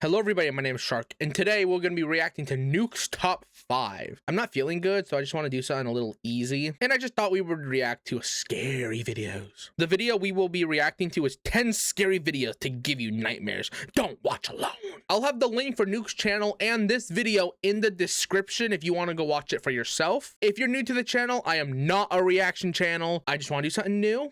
Hello everybody, my name is Shark, and today we're going to be reacting to Nuke's top 5. I'm not feeling good, so I just want to do something a little easy, and I just thought we would react to scary videos. The video we will be reacting to is 10 scary videos to give you nightmares. Don't watch alone. I'll have the link for Nuke's channel and this video in the description if you want to go watch it for yourself. If you're new to the channel, I am not a reaction channel. I just want to do something new.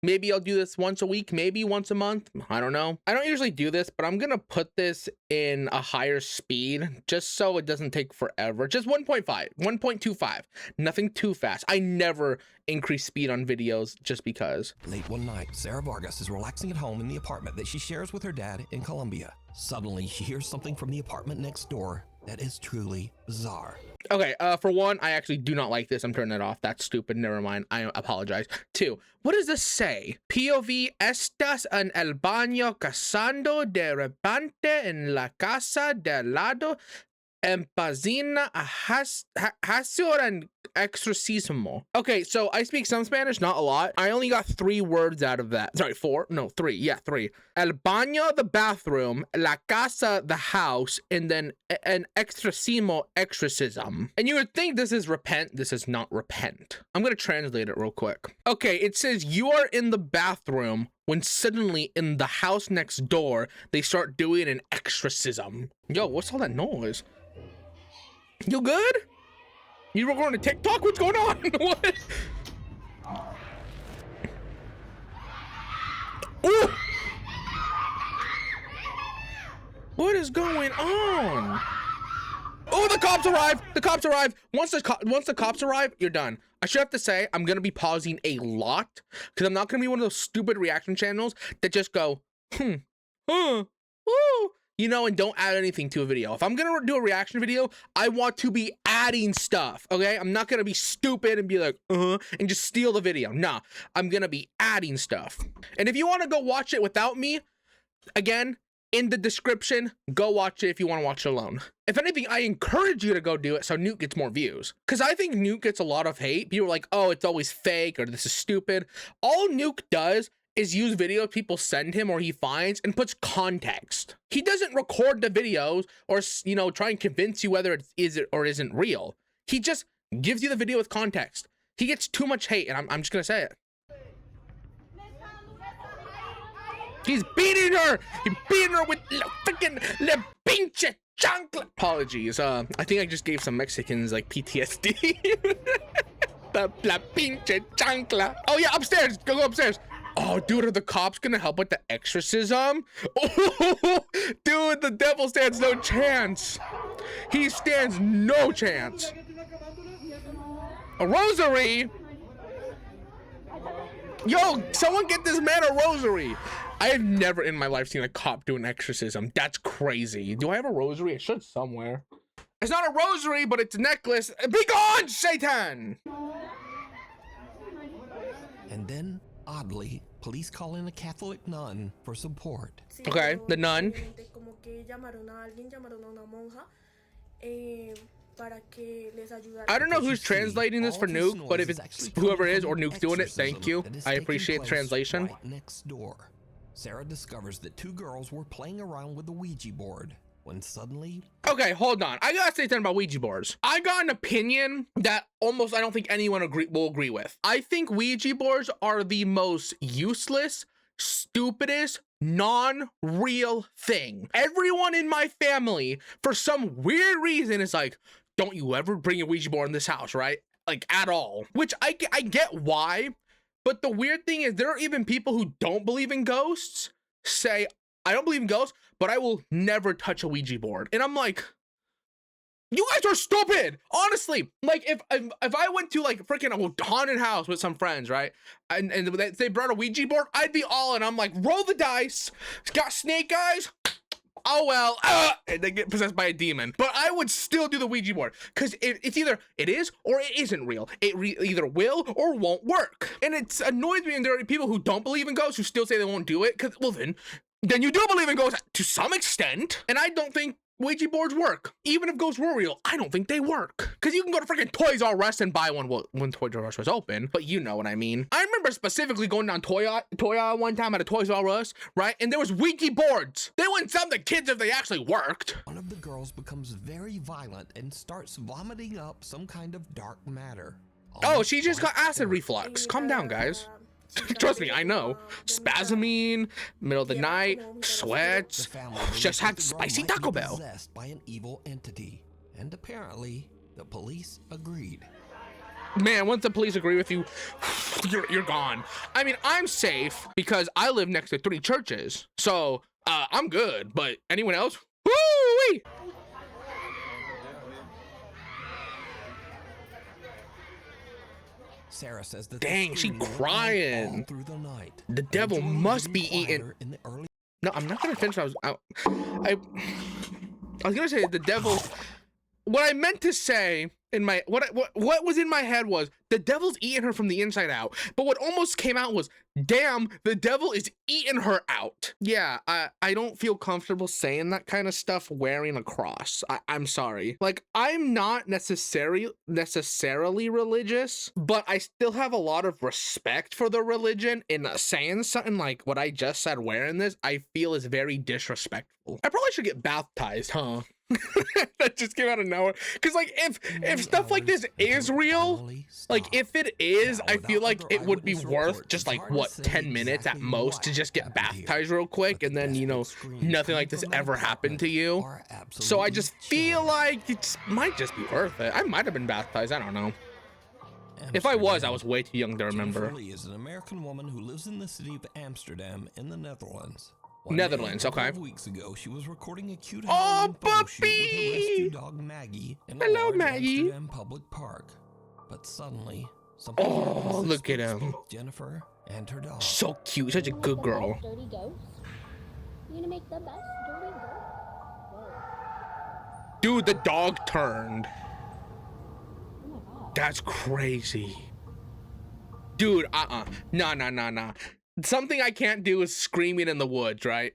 Maybe I'll do this once a week, maybe once a month. I don't know. I don't usually do this, but I'm gonna put this in a higher speed just so it doesn't take forever. Just 1.5, 1.25, nothing too fast. I never increase speed on videos just because. Late one night, Sarah Vargas is relaxing at home in the apartment that she shares with her dad in Colombia. Suddenly, she hears something from the apartment next door that is truly bizarre. Okay, for one, I actually do not like this. I'm turning it off. That's stupid. Never mind. I apologize. 2, what does this say? POV, estás en el baño cazando de repente en la casa de al lado. Empazina a hasio en exorcismo. Okay, so I speak some Spanish, not a lot. I only got 3 words out of that. Sorry, 4? No, 3. Yeah, 3. El baño, the bathroom. La casa, the house. And then an exorcismo, exorcism. And you would think this is repent. This is not repent. I'm gonna translate it real quick. Okay, it says you are in the bathroom when suddenly in the house next door, they start doing an exorcism. Yo, what's all that noise? You good? You were going to TikTok? What's going on? What? Ooh! What is going on? Oh, the cops arrived! The cops arrived! Once the cops arrive, you're done. I should have to say, I'm gonna be pausing a lot because I'm not gonna be one of those stupid reaction channels that just go, woo, you know, and don't add anything to a video. If I'm gonna do a reaction video, I want to be adding stuff, okay? I'm not gonna be stupid and be like, and just steal the video. Nah, I'm gonna be adding stuff. And if you wanna go watch it without me, again, in the description, go watch it if you want to watch it alone. If anything, I encourage you to go do it so Nuke gets more views. Because I think Nuke gets a lot of hate. People are like, oh, it's always fake or this is stupid. All Nuke does is use videos people send him or he finds and puts context. He doesn't record the videos or, you know, try and convince you whether it is or isn't real. He just gives you the video with context. He gets too much hate, and I'm just going to say it. He's beating her! He's beating her with freaking le pinche chancla! Apologies, I think I just gave some Mexicans like PTSD. La pinche chancla. Oh yeah, upstairs! Go upstairs! Oh, dude, are the cops gonna help with the exorcism? Oh, dude, the devil stands no chance. He stands no chance. A rosary? Yo, someone get this man a rosary. I have never in my life seen a cop do an exorcism. That's crazy. Do I have a rosary? I should somewhere. It's not a rosary, but it's a necklace. Be gone, Satan! And then, oddly, police call in a Catholic nun for support. Okay, the nun. I don't know who's translating this for Nuke, but if it's whoever it is or Nuke's doing it, thank you. I appreciate the translation. Right next door, Sarah discovers that 2 girls were playing around with the Ouija board when suddenly... Okay, hold on. I gotta say something about Ouija boards. I got an opinion that almost I don't think anyone will agree with. I think Ouija boards are the most useless, stupidest, non-real thing. Everyone in my family, for some weird reason, is like, don't you ever bring a Ouija board in this house, right? Like, at all. Which I get why. But the weird thing is there are even people who don't believe in ghosts say, I don't believe in ghosts, but I will never touch a Ouija board. And I'm like, you guys are stupid. Honestly, like if I went to like freaking a haunted house with some friends, right? And they brought a Ouija board, I'd be all in. I'm like, roll the dice. It's got snake eyes. Oh well, and they get possessed by a demon. But I would still do the Ouija board because it's either it is or it isn't real. It either will or won't work. And it annoys me when there are people who don't believe in ghosts who still say they won't do it. Because, well, then you do believe in ghosts to some extent. And I don't think Ouija boards work. Even if ghosts were real, I don't think they work. Because you can go to freaking Toys R Us and buy one when Toys R Us was open, but you know what I mean. I remember specifically going down Toy one time at a Toys R Us, right? And there was Ouija boards. They wouldn't sell the kids if they actually worked. One of the girls becomes very violent and starts vomiting up some kind of dark matter. Oh, she just got acid reflux. Calm down, guys. Trust me, I know. Spasmine, middle of the night, sweats. Just had spicy Taco Bell. Possessed by an evil entity, and apparently the police agreed. Man, once the police agree with you, you're gone. I mean, I'm safe because I live next to 3 churches, so I'm good. But anyone else? Woo-wee! Sarah says that dang, she crying. Through the night. The devil must be eating. No, I'm not gonna finish. I was gonna say the devil. What I meant to say in my what was in my head was the devil's eating her from the inside out. But what almost came out was, damn, the devil is eating her out. Yeah, I don't feel comfortable saying that kind of stuff wearing a cross. I'm sorry. Like, I'm not necessarily religious, but I still have a lot of respect for the religion. And saying something like what I just said wearing this, I feel is very disrespectful. I probably should get baptized, huh? That just came out of nowhere. Because like if stuff like this is real, like if it is, I feel like it would be worth just like what 10 minutes at most to just get baptized real quick, and then, you know, nothing like this ever happened to you. So I just feel like it might just be worth it. I might have been baptized, I don't know. If I was way too young to remember. Jennifer Lee is an American woman who lives in the city of Amsterdam in the Netherlands. Netherlands, okay. 12 weeks ago, she was recording a cute oh, photo shoot with her puppy! rescue dog Maggie in a Hello, large Maggie. Amsterdam public park. But suddenly, something Oh, happens look that at him. spooks both Jennifer and her dog. So cute, such a good girl. Dirty ghost? You gonna make the best dirty ghost? Whoa. Dude, the dog turned. Oh my god. That's crazy. Dude, nah. Something I can't do is screaming in the woods, right?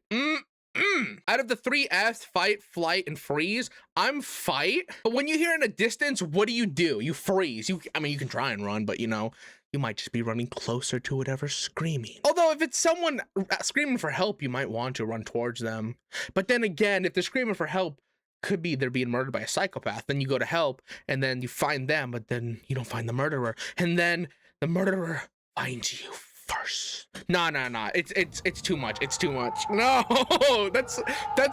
Out of the 3 F's, fight, flight, and freeze, I'm fight. But when you hear in a distance, what do? You freeze. I mean, you can try and run, but you know, you might just be running closer to whatever's screaming. Although if it's someone screaming for help, you might want to run towards them. But then again, if they're screaming for help, could be they're being murdered by a psychopath. Then you go to help, and then you find them, but then you don't find the murderer. And then the murderer finds you first. Nah. It's too much. It's too much. No, that's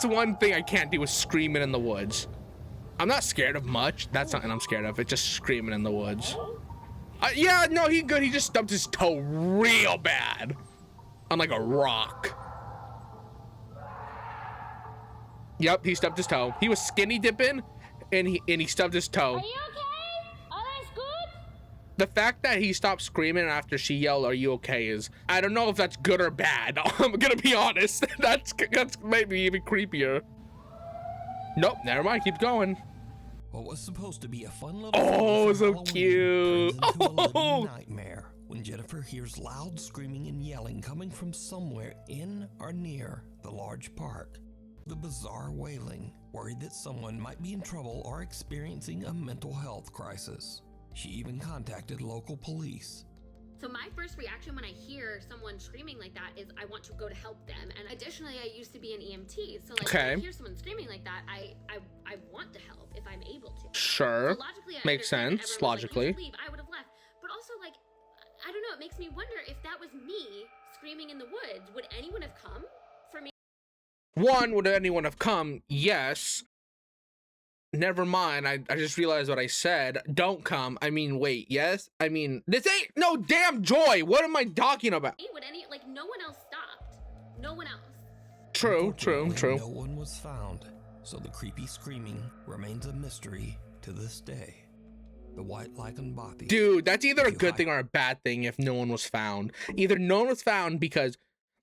one thing I can't do is screaming in the woods. I'm not scared of much. That's something I'm scared of. It's just screaming in the woods. Yeah, no, he good. He just stubbed his toe real bad on like a rock. Yep, he stubbed his toe. He was skinny dipping, and he stubbed his toe. Are you okay? All is good? The fact that he stopped screaming after she yelled, "Are you okay?" is, I don't know if that's good or bad. I'm gonna be honest. That's maybe even creepier. Nope, never mind. Keep going. What was supposed to be a fun little Oh, for so Halloween cute. turns into a living Oh. nightmare when Jennifer hears loud screaming and yelling coming from somewhere in or near the large park. The bizarre wailing, worried that someone might be in trouble or experiencing a mental health crisis. She even contacted local police. So my first reaction when I hear someone screaming like that is I want to go to help them. And additionally, I used to be an EMT. So like Okay. when I hear someone screaming like that, I want to help if I'm able to. Sure. So logically, I Makes understand that sense, everyone was like, logically. "You should leave," I would have left. But also, like, I don't know, it makes me wonder if that was me screaming in the woods, would anyone have come for me? One, would anyone have come? Yes. Never mind. I just realized what I said. Don't come. I mean, wait, yes? I mean, this ain't no damn Joy. What am I talking about? Would any, like, no one else stopped. No one else. True. Unfortunately, no one was found, so the creepy screaming remains a mystery to this day. The White Lichen Bothy. Dude, that's either a good thing or a bad thing if no one was found. Either no one was found because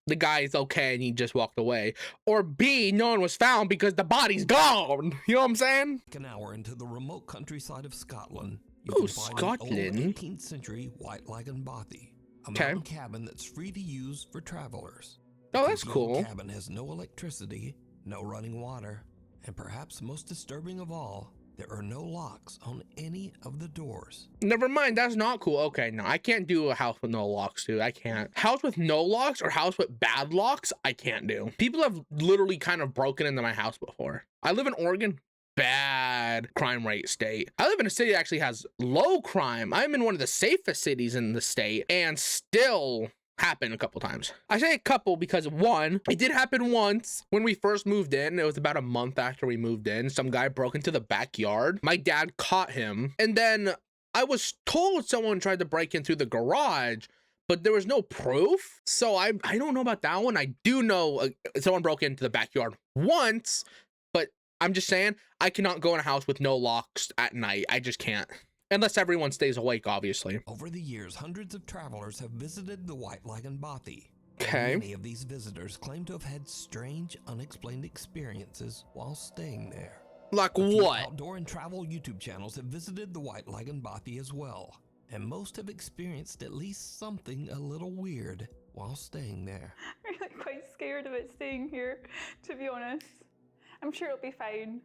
the guy is okay and he just walked away, or B, no one was found because the body's gone. You know what I'm saying? An hour into the remote countryside of Scotland, you Ooh, can find an old Scotland. 18th century White Lichen Bothy, a Okay. mountain cabin that's free to use for travelers. Oh, that's This little cool. cabin has no electricity, no running water, And perhaps most disturbing of all, there are no locks on any of the doors. Never mind, that's not cool. Okay, no, I can't do a house with no locks, dude. I can't. House with no locks or house with bad locks, I can't do. People have literally kind of broken into my house before. I live in Oregon. Bad crime rate state. I live in a city that actually has low crime. I'm in one of the safest cities in the state, and still happened a couple times. I say a couple because one, it did happen once when we first moved in. It was about a month after we moved in. Some guy broke into the backyard. My dad caught him, and then I was told someone tried to break in through the garage, but there was no proof. So I don't know about that one. I do know someone broke into the backyard once, but I'm just saying I cannot go in a house with no locks at night. I just can't. Unless everyone stays awake, obviously. Over the years, hundreds of travelers have visited the White Lagoon Bothy. Okay. Many of these visitors claim to have had strange, unexplained experiences while staying there. Like A few what? Outdoor and travel YouTube channels have visited the White Lagoon Bothy as well, and most have experienced at least something a little weird while staying there. I'm really quite scared of it staying here, to be honest. I'm sure it'll be fine.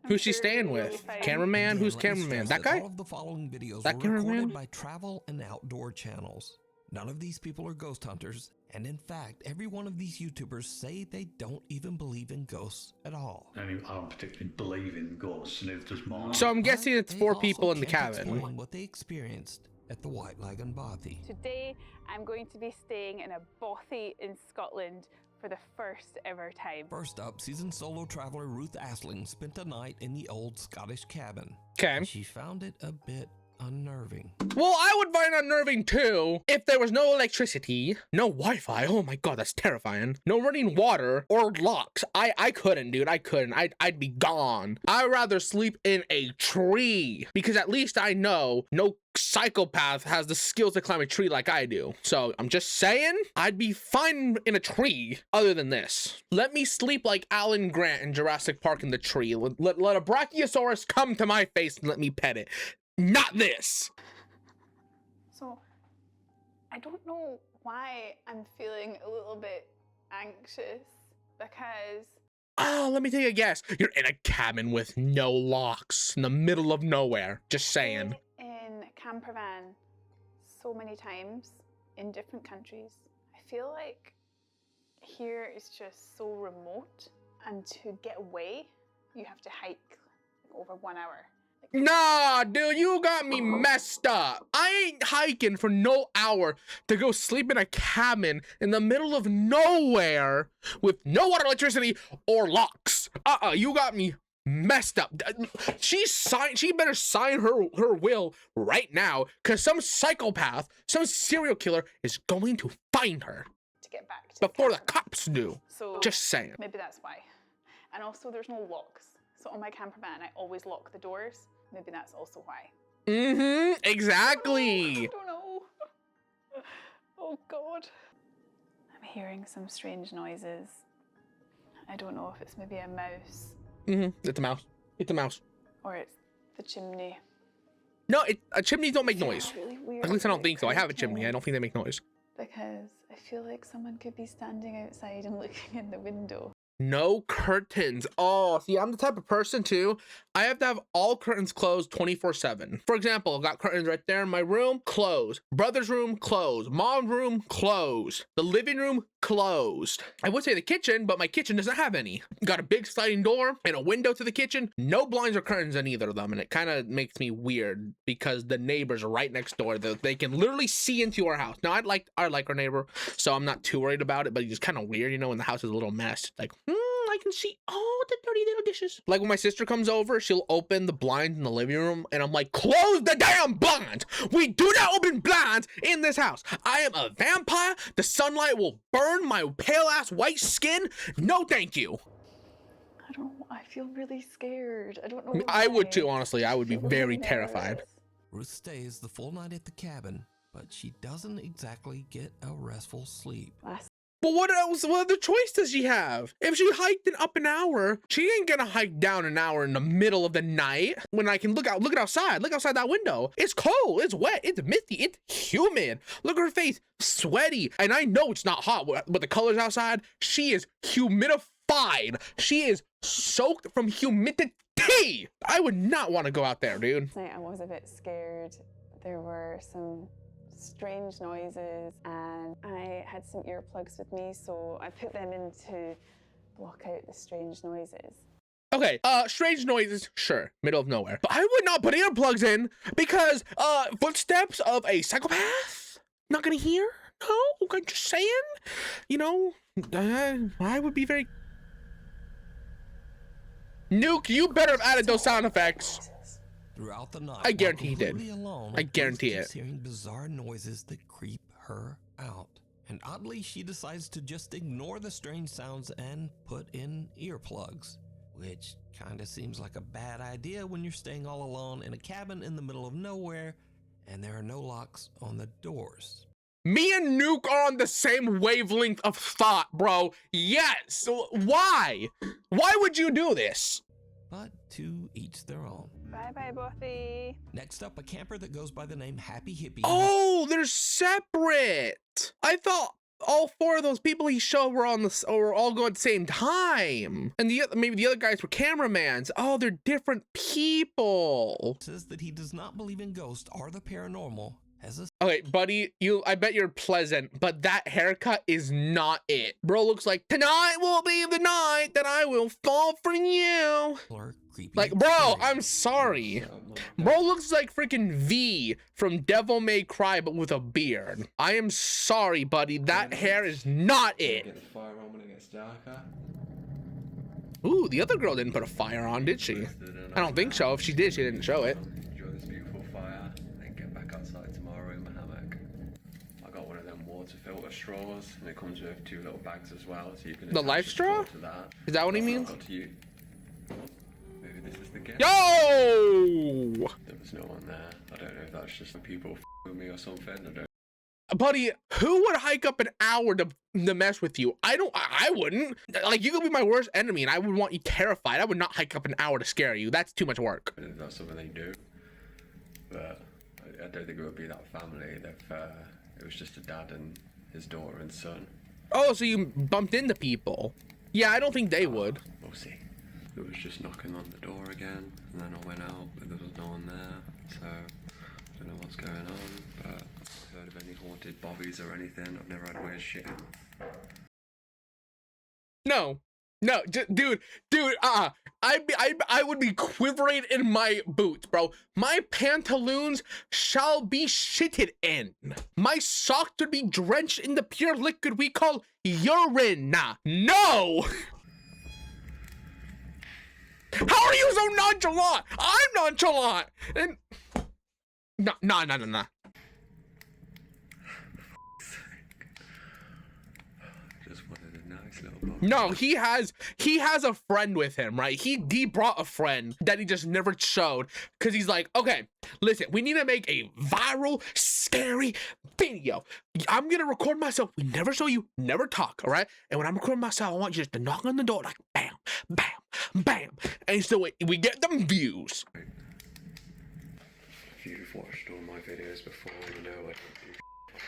Who's she staying with? Cameraman? Again, Who's let me cameraman? stress That guy? All of the following videos That were cameraman? recorded by travel and outdoor channels. None of these people are ghost hunters, and in fact, every one of these YouTubers say they don't even believe in ghosts at all. I don't particularly believe in ghosts, neither does mine. So I'm guessing it's They 4 also people in the can't cabin. explain what they experienced at the White Lagoon Bothy. Today, I'm going to be staying in a bothy in Scotland for the first ever time. First up, seasoned solo traveler Ruth Asling spent a night in the old Scottish cabin. Okay. She found it a bit unnerving. Well, I would find it unnerving too if there was no electricity, no Wi-Fi. Oh my god, that's terrifying. No running water or locks. I couldn't, dude. I couldn't. I'd be gone. I'd rather sleep in a tree because at least I know no psychopath has the skills to climb a tree like I do. So I'm just saying I'd be fine in a tree other than this. Let me sleep like Alan Grant in Jurassic Park in the tree. Let a brachiosaurus come to my face and let me pet it. Not this. So, I don't know why I'm feeling a little bit anxious because Oh, let me take a guess. You're in a cabin with no locks in the middle of nowhere. Just saying. in camper van so many times in different countries, I feel like here is just so remote, and to get away, you have to hike over 1 hour. Nah, dude, you got me messed up. I ain't hiking for no hour to go sleep in a cabin in the middle of nowhere with no water, electricity, or locks. You got me messed up. She better sign her will right now, because some psychopath, some serial killer is going to find her To get back to before the camper. cops do. So Just saying. maybe that's why. And also there's no locks. So on my camper van, I always lock the doors. Maybe that's also why. Exactly. I don't know. Oh God. I'm hearing some strange noises. I don't know if it's maybe a mouse It's a mouse. It's a mouse. or it's the chimney. No, chimneys don't make noise. It's really weird. At least I don't about think so. I have a creaking chimney. I don't think they make noise. because I feel like someone could be standing outside and looking in the window. No curtains. Oh, see, I'm the type of person too. I have to have all curtains closed 24/7. For example, I've got curtains right there in my room, closed. Brother's room, closed. Mom's room, closed. The living room, closed. I would say the kitchen, but my kitchen doesn't have any. Got a big sliding door and a window to the kitchen. No blinds or curtains in either of them, and it kind of makes me weird because the neighbors are right next door. They can literally see into our house. Now, I like our neighbor, so I'm not too worried about it, but he's kind of weird, you know, when the house is a little mess. Like, I can see all the dirty little dishes. Like when my sister comes over, she'll open the blinds in the living room, and I'm like, close the damn blinds! We do not open blinds in this house. I am a vampire. The sunlight will burn my pale ass white skin. No, thank you. I don't know. I feel really scared. I don't know. I would why. too, honestly. I would be I feel very nervous. terrified. Ruth stays the full night at the cabin, but she doesn't exactly get a restful sleep. Last But what else? What other choice does she have? If she hiked it up an hour, she ain't gonna hike down an hour in the middle of the night when I can look outside. Look outside that window. It's cold. It's wet. It's misty. It's humid. Look at her face, sweaty. And I know it's not hot with the colors outside. She is terrified. She is soaked from humidity. I would not want to go out there, dude. Last night I was a bit scared. There were some strange noises and I had some earplugs with me, so I put them in to block out the strange noises. Okay, strange noises, sure, middle of nowhere. But I would not put earplugs in because, footsteps of a psychopath? Not gonna hear? No, I'm just saying. You know, I would be very... Nuke, you better have added those sound effects. Throughout the night, I guarantee he while did. completely alone, I guarantee Grace keeps it. hearing bizarre noises that creep her out. And oddly, she decides to just ignore the strange sounds and put in earplugs, which kind of seems like a bad idea when you're staying all alone in a cabin in the middle of nowhere and there are no locks on the doors. Me and Nuke are on the same wavelength of thought, bro. Yes. Why? Why would you do this? But to each their own. Bye-bye, Bothy. Next up, a camper that goes by the name Happy Hippie. Oh, they're separate. I thought all four of those people he showed were on the or all going at the same time, and maybe the other guys were cameramans. Oh, they're different people. Says that he does not believe in ghosts or the paranormal. As a Okay, buddy, I bet you're pleasant, but that haircut is not it. Bro looks like tonight will be the night that I will fall for you. creepy Like, bro, experience. I'm sorry. Bro looks like freaking V from Devil May Cry, but with a beard. I am sorry, buddy. That hair is not it. Get the fire on when it gets darker. Ooh, the other girl didn't put a fire on, did she? I don't think so. If she did, she didn't show it. Enjoy this beautiful fire, then get back outside tomorrow in my hammock. I got one of them water filter straws, and it comes with 2 little bags as well, so you can The attach life a straw? to that. Is that what he means? Got to you. Maybe this is the gift. Yo! There was no one there. I don't know if that's just the people with me or something. I don't. Buddy, who would hike up an hour to mess with you? I wouldn't. Like, you could be my worst enemy and I would want you terrified. I would not hike up an hour to scare you. That's too much work. I don't know if that's something they do, but I don't think it would be that family. If it was just a dad and his daughter and son. Oh, so you bumped into people. Yeah, I don't think they would. We'll see. It was just knocking on the door again, and then I went out, but there was no one there, so I don't know what's going on, but I've heard of any haunted bobbies or anything. I've never had weird shit. No, dude, I would be quivering in my boots, bro. My pantaloons shall be shitted in. My socks would be drenched in the pure liquid we call urine. No! How are you so nonchalant? I'm nonchalant! And... No. Just wanted a nice little bobby. No, he has a friend with him, right? He brought a friend that he just never showed because he's like, okay, listen, we need to make a viral, scary video. I'm gonna record myself. We never show you, never talk, all right? And when I'm recording myself, I want you just to knock on the door like bam, bam, bam, and so we get them views. If you've watched all my videos before, you know I don't do like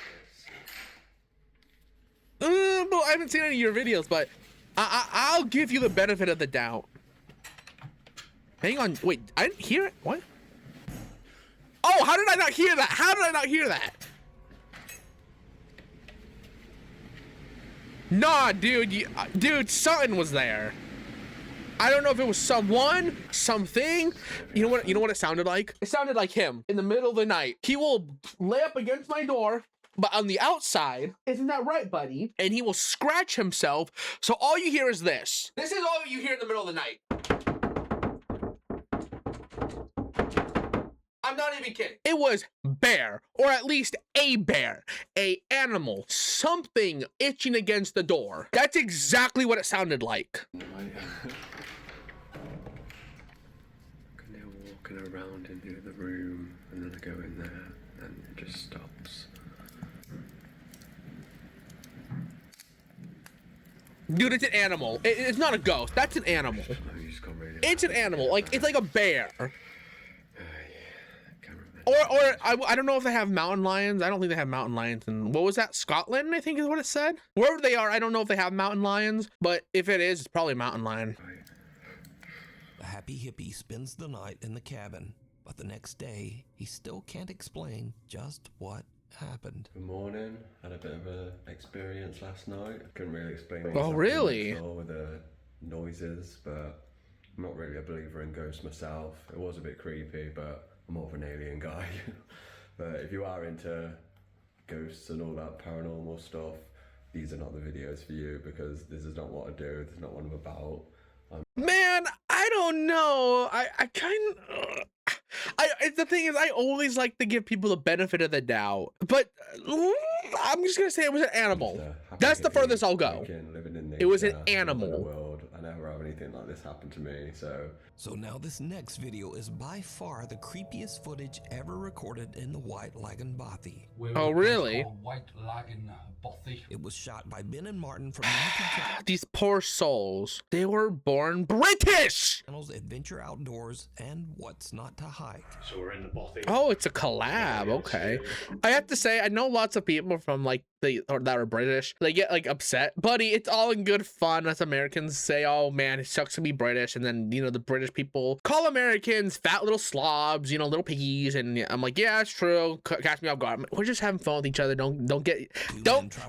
this. Well, I haven't seen any of your videos, but I'll give you the benefit of the doubt. Hang on, wait, I didn't hear it. What? Oh, how did I not hear that? How did I not hear that? Nah, dude, dude, something was there. I don't know if it was someone, something. You know what it sounded like? It sounded like him in the middle of the night. He will lay up against my door, but on the outside, isn't that right, buddy? And he will scratch himself. So all you hear is this. This is all you hear in the middle of the night. I'm not even kidding. It was bear, or at least a bear, a animal, something itching against the door. That's exactly what it sounded like. Right. I'm now walking around in the other room, and then I go in there, and it just stops. Dude, it's an animal. It's not a ghost. That's an animal. Oh, you just got really It's an loud. animal. Like, it's like a bear. Yeah, cameraman. I don't know if they have mountain lions. I don't think they have mountain lions. And what was that? Scotland, I think is what it said. Wherever they are, I don't know if they have mountain lions, but if it is, it's probably a mountain lion. The happy hippie spends the night in the cabin, but the next day, he still can't explain just what happened. Good morning. Had a bit of an experience last night. Couldn't really explain it. Oh, really? With the noises, but I'm not really a believer in ghosts myself. It was a bit creepy, but I'm more of an alien guy. But if you are into ghosts and all that paranormal stuff, these are not the videos for you, because this is not what I do. This is not what I'm about. Man, I don't know. The thing is, I always like to give people the benefit of the doubt, but I'm just gonna say it was an animal. That's the furthest I'll go. It was an animal. I never have anything like this happen to me, so. So now this next video is by far the creepiest footage ever recorded in the White Lagoon Bothy. Oh, really? White Lagoon Bothy. It was shot by Ben and Martin from YouTube These poor souls. They were born British. channels Adventure Outdoors and What's Not to Hike. So we're in the Bothy. Oh, it's a collab. Okay. I have to say, I know lots of people from like that are British. They get like upset, buddy. It's all in good fun. Us Americans say, "Oh man, it sucks to be British," and then the British people call Americans fat little slobs, little piggies, and I'm like, yeah, it's true. Catch me off guard. We're just having fun with each other.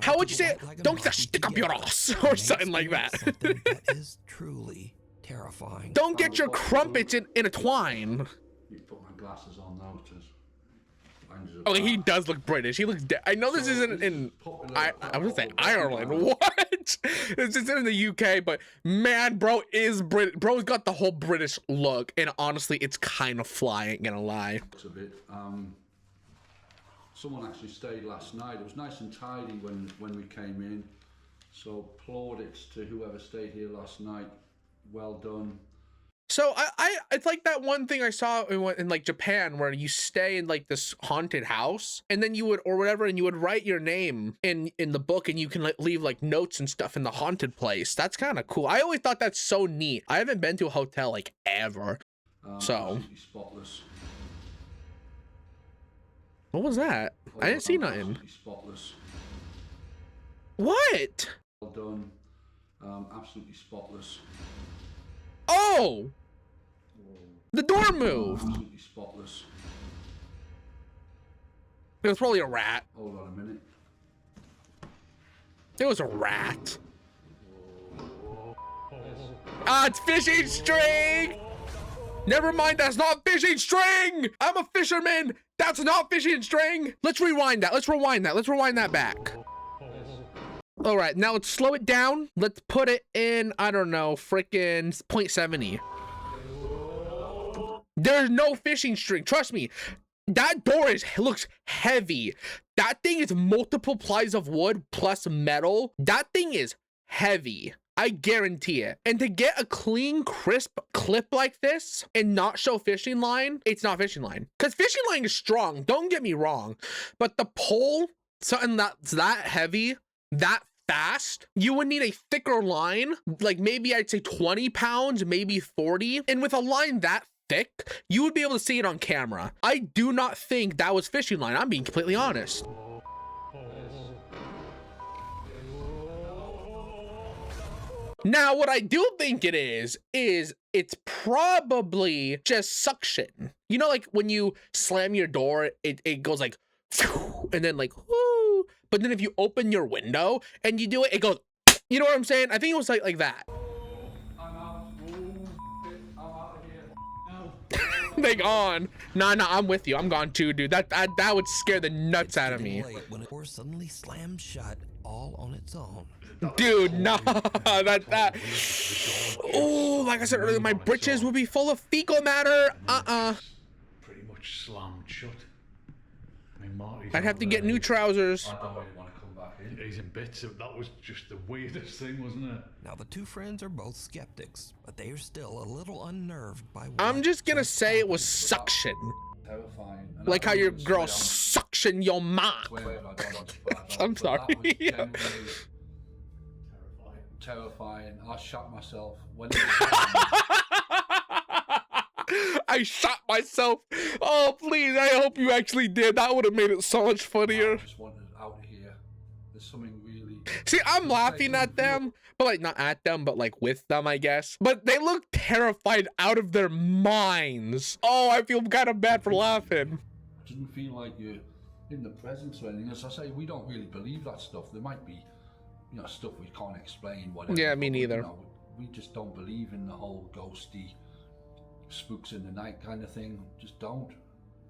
How would you say it? Don't get a stick up your ass or something like that. Something that is truly terrifying. Don't get your crumpets in a twine. You put my glasses on now, Oh, he does look British. He looks. I know this isn't in. I was gonna say Ireland. What? This isn't in the UK, but man, bro is Brit. Bro's got the whole British look, and honestly, it's kind of fly. Ain't gonna lie. a bit. Someone actually stayed last night. It was nice and tidy when we came in. So plaudits to whoever stayed here last night. Well done. So it's like that one thing I saw in like Japan where you stay in like this haunted house and then you would write your name in the book and you can like leave like notes and stuff in the haunted place. That's kind of cool. I always thought that's so neat. I haven't been to a hotel like ever. So Absolutely spotless. what was that? I didn't see nothing. Absolutely spotless. What? Well done. Absolutely spotless. Oh! The door moved. Absolutely spotless. It was probably a rat. Hold on a minute. It was a rat. Ah, it's fishing string! Never mind, that's not fishing string! I'm a fisherman! That's not fishing string! Let's rewind that. Let's rewind that back. All right, now let's slow it down. Let's put it in, I don't know, freaking 0.70. There's no fishing string. Trust me. That door looks heavy. That thing is multiple plies of wood plus metal. That thing is heavy. I guarantee it. And to get a clean, crisp clip like this and not show fishing line, it's not fishing line. Because fishing line is strong. Don't get me wrong. But the pole, something that's that heavy, that fast, you would need a thicker line. Like maybe I'd say 20 pounds, maybe 40. And with a line that thick, you would be able to see it on camera. I do not think that was fishing line. I'm being completely honest. Now, what I do think it is it's probably just suction. You know, like when you slam your door, it goes like, and then like, whoo. But then if you open your window and you do it, it goes, you know what I'm saying? I think it was like that. They gone. Nah, I'm with you. I'm gone too, dude. That would scare the nuts out of me. Late when the door suddenly slammed shut all on its own. Dude, nah, that. Oh, like I said earlier, my britches would be full of fecal matter. Pretty much slammed shut. I mean, Marty's I'd have to get new trousers. I don't really want to come back in. He's in bits. That was just the weirdest thing, wasn't it? Now the two friends are both skeptics, but they are still a little unnerved by what I'm just gonna say it was suction. Terrifying. And Like I how your don't girl swear, suction your mom. I don't want to put that I'm on, but sorry. That was genuinely terrifying. I shot myself when it was I shot myself Oh, please. I hope you actually did. That would have made it so much I funnier. just wanted out of here. There's something really. See, I'm laughing at them, but like not at them, but like with them, I guess. But they look terrified out of their minds. Oh, I feel kind of bad for laughing. It doesn't feel like you're in the presence or anything. As I say, we don't really believe that stuff. There might be, you know, stuff we can't explain. Whatever. Yeah, me but neither. You know, we just don't believe in the whole ghosty, spooks in the night kind of thing. Just don't.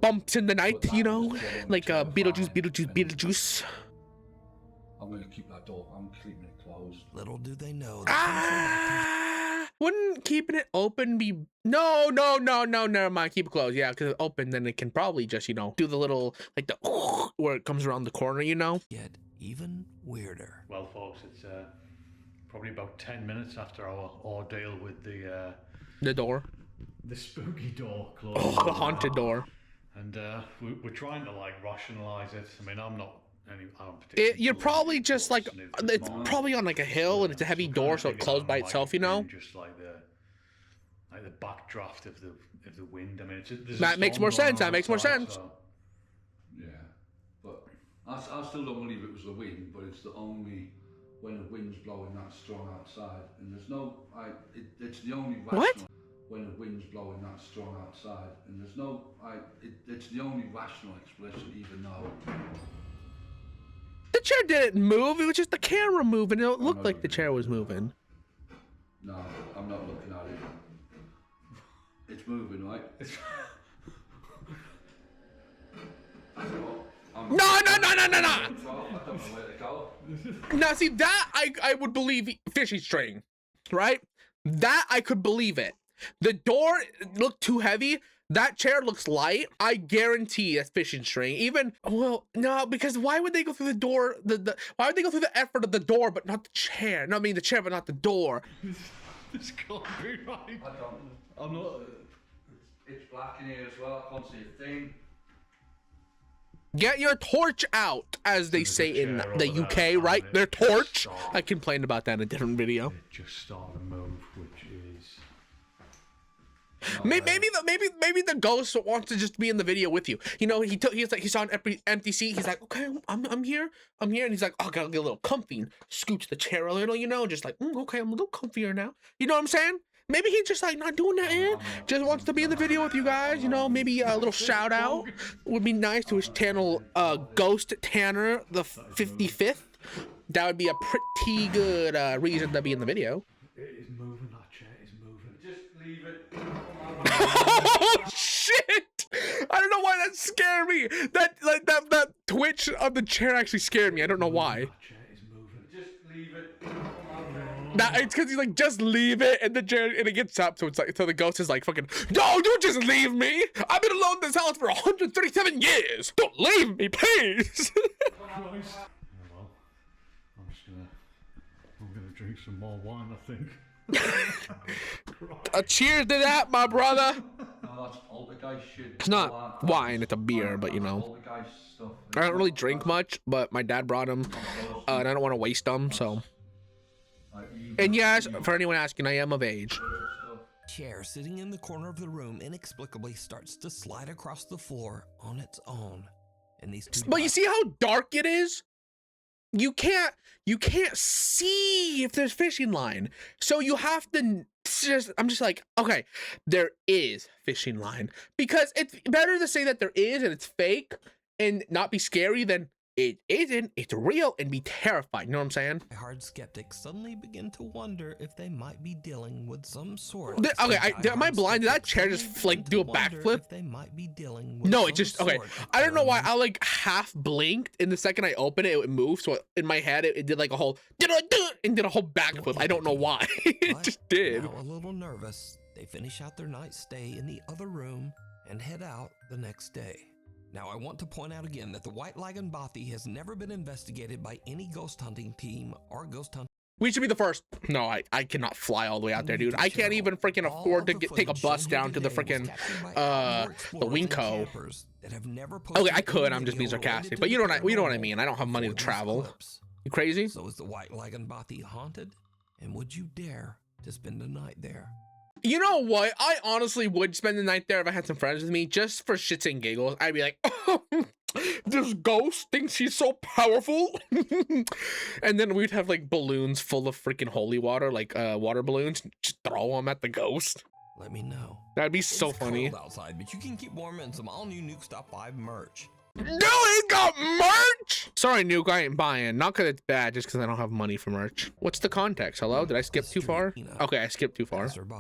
Bumps in the night, But you that know, was terrifying. like Beetlejuice. I'm gonna keep that door. I'm keeping it closed. Little do they know that Wouldn't keeping it open be? No, never mind. Keep it closed. Yeah, because it's open, then it can probably just, you know, do the little like the where it comes around the corner, you know. get even weirder. Well, folks, it's probably about 10 minutes after our ordeal with the door. spooky door closed. Oh, the haunted door. And we're trying to like rationalize it. I mean, I'm particularly You're probably believing just like, ghosts and it's demons. probably on like a hill and it's a heavy Some door, kind of so it figure closed that by might itself, have you know. been just like the backdraft of the wind. I mean, there's a That makes storm more going sense. on That makes more outside, sense. so- Yeah, but I still don't believe it was the wind. But it's the only when the wind's blowing that strong outside, and there's no. It's the only rational. What? When the wind's blowing that strong outside, and there's no. It's the only rational explanation, even though. The chair didn't move. It was just the camera moving. It looked like the chair was moving. No, I'm not looking at it. It's moving, right? No. I don't know where to go. Now, see, that I would believe fishing string, right? That I could believe it. The door looked too heavy. That chair looks light. I guarantee that's fishing string. Even, well, no, because why would they go through the door? Why would they go through the effort of the door, but not the chair? No, I mean the chair, but not the door. This can't be right. I'm not. It's black in here as well. I can't see a thing. Get your torch out, as they There's a say in chair the over UK, there, right? and Their it just torch. started- I complained about that in a different video. It just started to move, which is. Maybe the ghost wants to just be in the video with you. You know, he's like, he saw an empty seat. He's like, okay, I'm here, and he's like, oh, I gotta get a little comfy and scooch the chair a little, you know, just like, okay, I'm a little comfier now. You know what I'm saying? Maybe he's just like not doing that, just wants to be in the video with you guys. You know, maybe a little shout out would be nice to his channel, Ghost Tanner the 55th. That would be a pretty good reason to be in the video. It is moving, that chair is moving. Just leave it. Oh shit! I don't know why that scared me. That twitch of the chair actually scared me. I don't know why. That chair is moving. Just leave it. It's because he's like, just leave it, and the chair, and it gets up, so it's like, so the ghost is like, fucking, no, don't just leave me. I've been alone in this house for 137 years. Don't leave me, please. Oh, well, I'm gonna drink some more wine, I think. Cheers to that, my brother. No, that's poltergeist shit. It's not wine, it's a beer, but you know, Poltergeist stuff. I don't really drink much, but my dad brought them, and I don't want to waste them, so. And yes, for anyone asking, I am of age. Chair sitting in the corner of the room inexplicably starts to slide across the floor on its own. And these two But you see how dark it is? You can't see if there's fishing line. So you have to I'm just like, okay, there is fishing line. Because it's better to say that there is and it's fake and not be scary than it isn't, it's real, and be terrified. You know what I'm saying? hard skeptics suddenly begin to wonder if they might be dealing with some sort. Okay, am I blind? Did that chair just like do a backflip? They might be dealing with No, it some just, okay. sort of I don't know why. paranormal I like half blinked, and the second I opened it, it moved. So in my head, it did like a whole, and did a whole backflip. I don't know why. It But just did. Now a little nervous, they finish out their night stay in the other room and head out the next day. Now I want to point out again that the White Lagan Bothy has never been investigated by any ghost hunting team or ghost hunting. We should be the first. No, I cannot fly all the way out there, dude. I can't even freaking afford to take a bus down to the freaking the Winco. Okay, I could. I'm just being sarcastic, but you know what I mean. I don't have money to travel. You crazy? So is the White Lagan Bothy haunted? And would you dare to spend a night there? You know what? I honestly would spend the night there if I had some friends with me, just for shits and giggles. I'd be like, oh, this ghost thinks he's so powerful. And then we'd have like balloons full of freaking holy water, like water balloons, just throw them at the ghost. Let me know. That'd be so It's funny. cold outside, but you can keep warm in some all-new Nuke Stop 5 merch. No, he got merch! Sorry, Nuke, I ain't buying. Not because it's bad, just because I don't have money for merch. What's the context? Hello? Did I skip too far? Okay, I skipped too far. Passerby.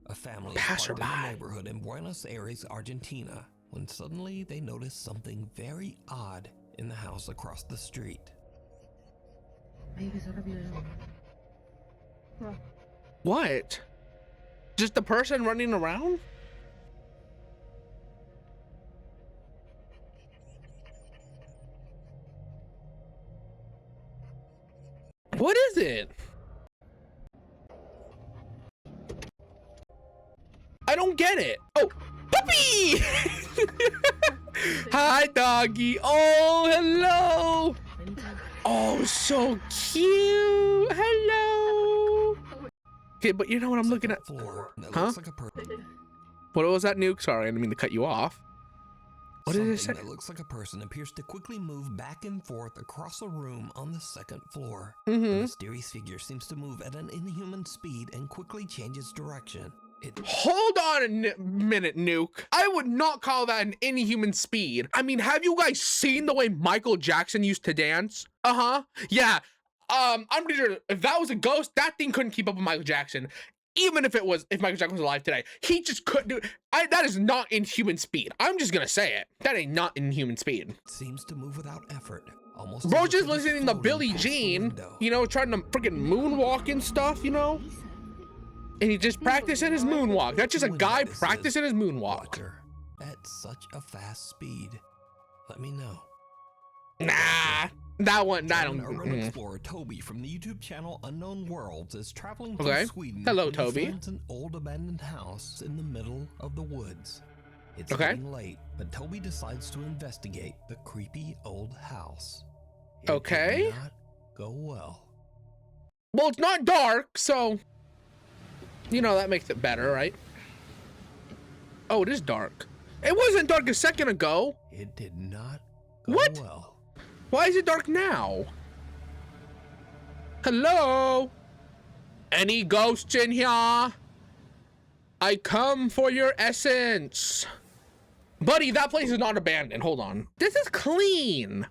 A family is parked in a neighborhood in Buenos Aires, Argentina, when suddenly they notice something very odd in the house across the street. What? Just the person running around? What is it? I don't get it. Oh, puppy! Hi, doggy. Oh, hello. Oh, so cute. Hello. Okay, but you know what I'm looking at? Floor that Huh? looks like a person. What was that, Nuke? Sorry, I didn't mean to cut you off. What did it say? Something that looks like a person appears to quickly move back and forth across a room on the second floor. Mm-hmm. The mysterious figure seems to move at an inhuman speed and quickly changes direction. Hold on a minute, Nuke. I would not call that an inhuman speed. I mean, have you guys seen the way Michael Jackson used to dance? Uh-huh. Yeah. I'm pretty sure if that was a ghost, that thing couldn't keep up with Michael Jackson. Even if Michael Jackson was alive today, he just couldn't do it. That is not inhuman speed. I'm just gonna say it. That ain't not inhuman speed. It seems to move without effort. Almost Bro, as if just it was listening to floating Billie past the Jean, window. you know, trying to freaking moonwalk and stuff, you know? And he just practicing his moonwalk. That's just a guy practicing his moonwalk. Watcher, at such a fast speed. Let me know. Nah, that one, I don't. Urban explorer Toby from the YouTube channel Unknown Worlds is traveling Okay. through Sweden. Hello, when he Toby. finds an old abandoned house in the middle of the woods. It's Okay. getting late, but Toby decides to investigate the creepy old house. It Okay. did not go well. Well, it's not dark, so you know that makes it better, right? Oh, it is dark. It wasn't dark a second ago. It did not go What? well. Why is it dark now? Hello? Any ghosts in here? I come for your essence. Buddy, that place is not abandoned. Hold on. This is clean.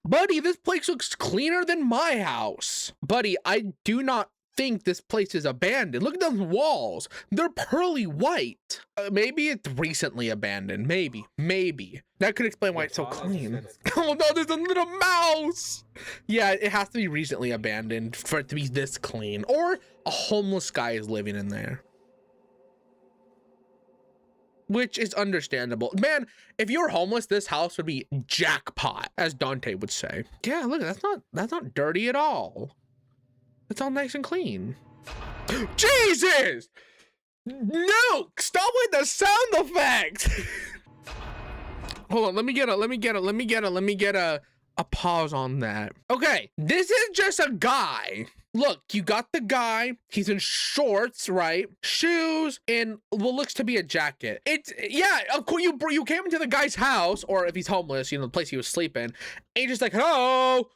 Buddy, this place looks cleaner than my house. Buddy, I do not think this place is abandoned. Look at those walls. They're pearly white. Maybe it's recently abandoned. Maybe. That could explain why it's so clean. Oh no, there's a little mouse. Yeah, it has to be recently abandoned for it to be this clean. Or a homeless guy is living in there. Which is understandable. Man, if you're homeless, this house would be jackpot, as Dante would say. Yeah, look, that's not dirty at all. It's all nice and clean. Jesus! Nuke! Stop with the sound effects! Hold on, let me get a pause on that. Okay, this is just a guy. Look, you got the guy. He's in shorts, right? Shoes, and what looks to be a jacket. It's, yeah, of course, you came into the guy's house, or if he's homeless, you know, the place he was sleeping, and you're just like, hello?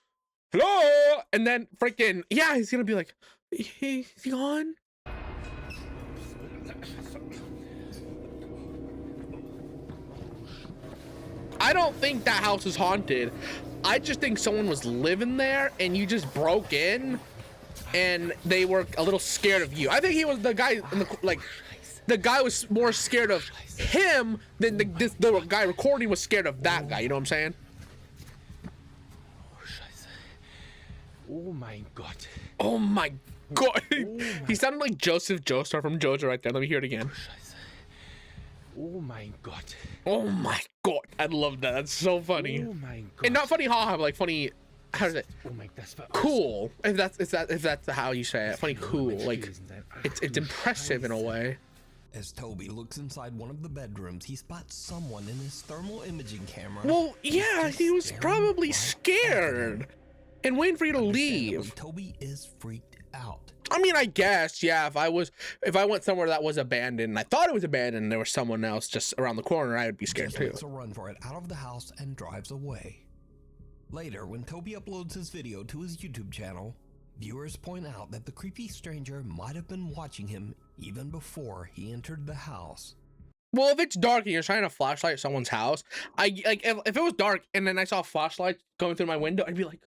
And then freaking, yeah, he's gonna be like, he's gone. I don't think that house is haunted. I just think someone was living there and you just broke in and they were a little scared of you. I think he was the guy in the guy was more scared of him than the guy recording was scared of that guy. You know what I'm saying? Oh my god. Oh my god. He sounded like Joseph Joestar from JoJo right there. Let me hear it again. Oh my god. Oh my god. I love that. That's so funny. Oh my god. And not funny haha, but like funny, how is it? Oh my, that's Cool. If that's how you say it. Funny cool. Like it's impressive in a way. As Toby looks inside one of the bedrooms, he spots someone in his thermal imaging camera. Well, yeah, he was probably scared and waiting for you to leave. Toby is freaked out. I mean, I guess, yeah, if I went somewhere that was abandoned and I thought it was abandoned and there was someone else just around the corner, I would be scared Just too. makes a run for it out of the house and drives away. Later, when Kobe uploads his video to his YouTube channel, viewers point out that the creepy stranger might have been watching him even before he entered the house. Well, if it's dark and you're trying to flashlight someone's house, if it was dark and then I saw a flashlight going through my window, I'd be like,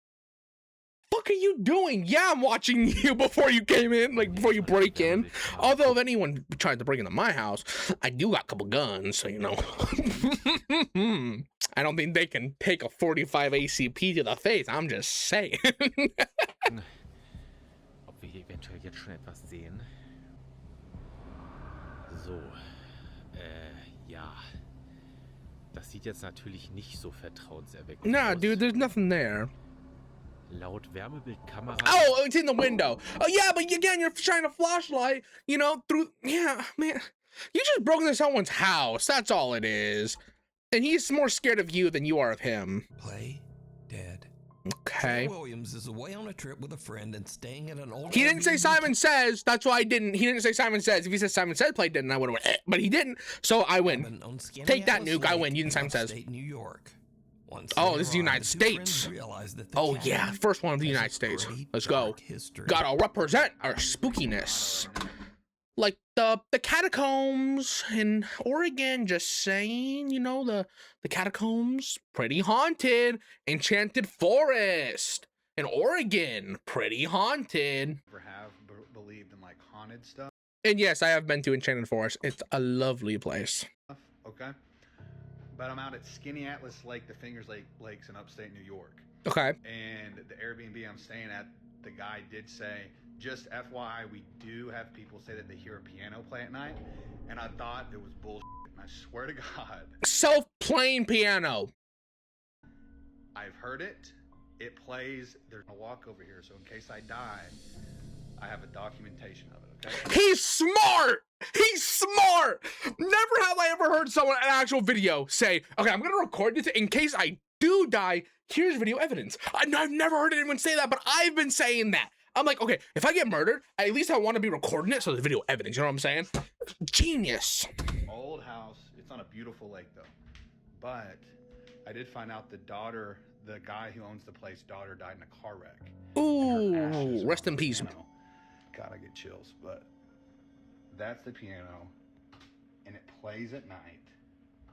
"Fuck are you doing?" Yeah, I'm watching you before you came in, like before you break in. Although if anyone tried to break into my house, I do got a couple guns, so you know. I don't think they can take a 45 ACP to the face. I'm just saying. Ob wir hier eventuell jetzt schon etwas sehen? So, ja. Das sieht jetzt natürlich nicht so vertrauenserweckend Nah, aus. dude, there's nothing there. Laut Wärmebildkamera. Oh, it's in the window. Oh, yeah, but again, you're trying to flashlight, you know, through. Yeah, man. You just broke into someone's house. That's all it is. And he's more scared of you than you are of him. Play dead. Okay. Williams is away on a trip with a friend and staying at an old. He didn't say Airbnb Simon Says. That's why I didn't. He didn't say Simon Says. If he said Simon Says play dead, then I would have went, but he didn't. So I win. cabin on Skinny Take that, Atlas Nuke. I Lake win. You didn't in Simon Says. upstate New York. Once Oh, they this is arrived, the United the two friends States. realized that the Oh, yeah. cabin First one of the has a United States. pretty Let's go. dark history. Gotta represent our spookiness. Like the catacombs in Oregon, just saying, you know, the catacombs, pretty haunted. Enchanted Forest in Oregon, pretty haunted. Ever have believed in like haunted stuff? And yes, I have been to Enchanted Forest. It's a lovely place. Okay. But I'm out at Skinny Atlas Lake, the Fingers Lakes in upstate New York. Okay. And the Airbnb I'm staying at, the guy did say, just FYI, we do have people say that they hear a piano play at night. And I thought it was bullshit. And I swear to God, Self-playing piano. I've heard it. It plays. There's a walk over here. So in case I die, I have a documentation of it, okay? He's smart. He's smart. Never have I ever heard someone in an actual video say, okay, I'm going to record this in case I do die. Here's video evidence. I've never heard anyone say that, but I've been saying that. I'm like, okay, if I get murdered, at least I want to be recording it so there's video evidence. You know what I'm saying? Genius. Old house. It's on a beautiful lake, though. But I did find out the guy who owns the place, daughter died in a car wreck. And her ashes Ooh, are rest on in the peace. piano. God, I get chills. But that's the piano, and it plays at night.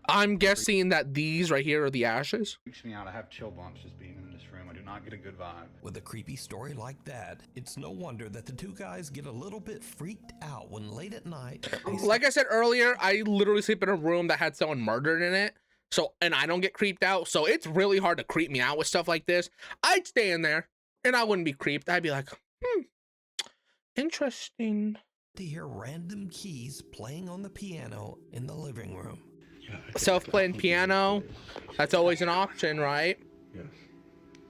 I'm guessing that these right here are the ashes. Freaks me out. I have chill bumps just being in this room. I do not get a good vibe. With a creepy story like that, it's no wonder that the two guys get a little bit freaked out when late at night. Like I said earlier, I literally sleep in a room that had someone murdered in it. So, and I don't get creeped out. So it's really hard to creep me out with stuff like this. I'd stay in there and I wouldn't be creeped. I'd be like, interesting. To hear random keys playing on the piano in the living room. Self-playing piano, that's always an option, right? Yes.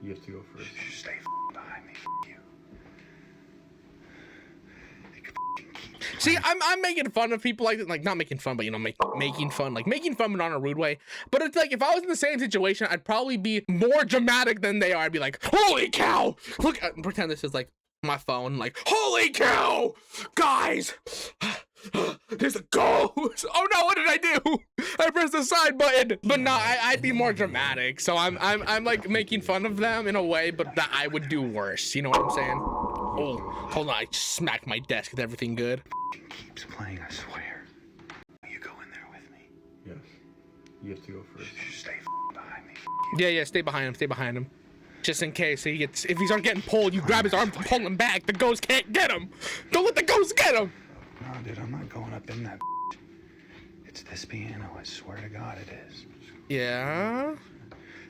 You have to go first. Just stay behind me. You. See, I'm making fun of people like not making fun, but you know, making fun, but not in a rude way. But it's like if I was in the same situation, I'd probably be more dramatic than they are. I'd be like, "Holy cow! Look!" Pretend this is like my phone. Like, "Holy cow, guys! There's a ghost! Oh no! What did I do? I pressed the side button." But no, I'd be more dramatic. So I'm like making fun of them in a way, but that I would do worse. You know what I'm saying? Oh, hold on! I just smacked my desk. Is everything good? Keeps playing, I swear. You go in there with me. Yes. You have to go first. Just stay behind me. Yeah, stay behind him. Stay behind him. Just in case if he starts getting pulled, you grab his arm to pull him back. The ghost can't get him. Don't let the ghost get him. No, dude, I'm not going up in that. It's this piano. I swear to God, it is. Yeah.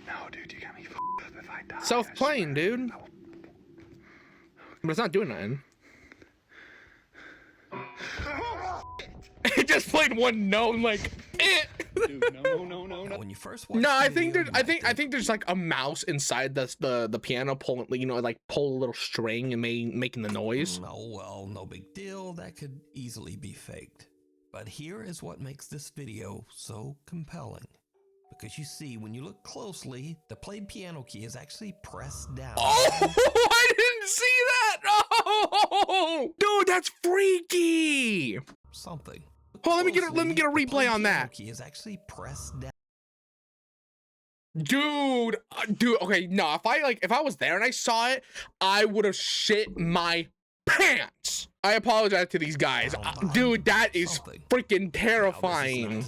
No, dude, you got me up if I die. Self-playing, dude. But it's not doing nothing. It just played one note and like. Dude, no. When you first watch No, the I video, think I think there's like a mouse inside the piano pulling, you know, like pull a little string and making the noise. Oh well, no big deal. That could easily be faked. But here is what makes this video so compelling. Because you see, when you look closely, the played piano key is actually pressed down. Oh, I didn't see that. Dude, that's freaky. Something. Hold on, let me get a replay on that. Key is actually pressed down. Dude, okay, no, if I was there and I saw it, I would have shit my pants. I apologize to these guys. Dude, that is freaking terrifying.